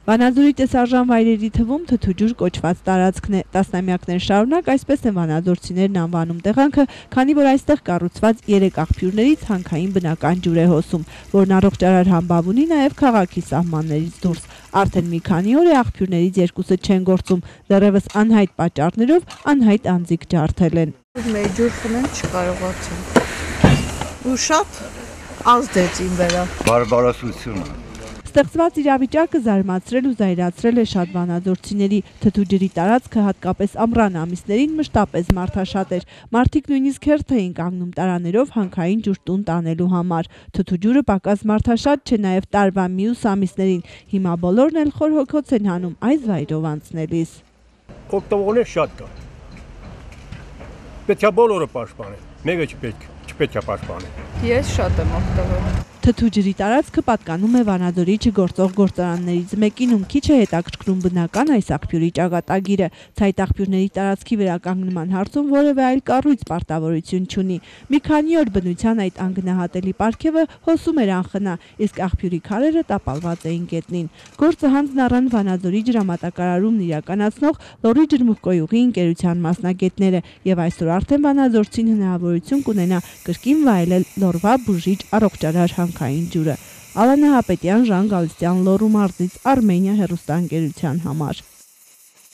Վանաձորի տեսարժան վայրերի թվում թթու ջուր կոչված տարածքն է։ Տասնամյակներ շարունակ այսպես են վանաձորցիներն անվանում տեղանքը, քանի որ այստեղ կառուցված 3 աղբյուրներից հանքային բնական ջուր է հոսում, որն առողջարար համբավ ունի նաև քաղաքի սահմաններից դուրս։ Արդեն մի քանի օր է աղբյուրներից երկուսը չեն գործում, դեռևս անհայտ պատճառներով անհայտ անձիկ ջարդել են։ Մեր ջուր խմել չկարողացան։ Ու շատ ազդեց իմ վրա։ Բարբարոսությունը։ Ստեղծված իրավիճակը զարմացրել ու զայրացրել է շատ վանաձորցիների։ Թթու ջրի տարածքը հատկապես ամռան ամիսներին մշտապես մարդաշատ էր։ Մարդիկ նույնիսկ հերթ էին կանգնում տարաներով հանքային ջուր տուն տանելու համար։ Թթու ջուրը պակաս մարդաշատ չէ նաև տարվա մյուս ամիսներին։ Հիմա բոլորն էլ խոր հոգոց են հանում այս վայրով անցնելիս։ Օգտվողներ շատ կա։ Պետք է բոլորը պաշտպանել, մեկը չպետք է պաշտպանել։ Ես շատ եմ օգտվել։ Թթու ջրի տարածքը պատկանում է Վանաձորի չգործող գործարաններից մեկին, ում քիչ է հետաքրքրում բնական այս աղբյուրի ճակատագիրը։ Ցայտ աղբյուրների տարածքի վերականգնման հարցում որևէ այլ կառույց պարտավորություն չունի։ Մի քանի օր բնության այդ անգնահատելի պարգևը հոսում էր անխնա, իսկ աղբյուրի քարերը տապալված էին գետնին։ Գործը հանձն առան Վանաձորի ջրամատակարարումն իրականացնող Լոռի ջրմուղկոյուղի ընկերության մասնագետները, եւ այսօր արդեն վանաձորցին հնարավորություն կունենա կրկին վայելել Լոռվա բուժիչ առողջարար հանքային ջուրը։ Ալանա Հապետյան, Ժան Գալստյան, Լոռու մարզից, Արմենիա հեռուստաընկերության համար։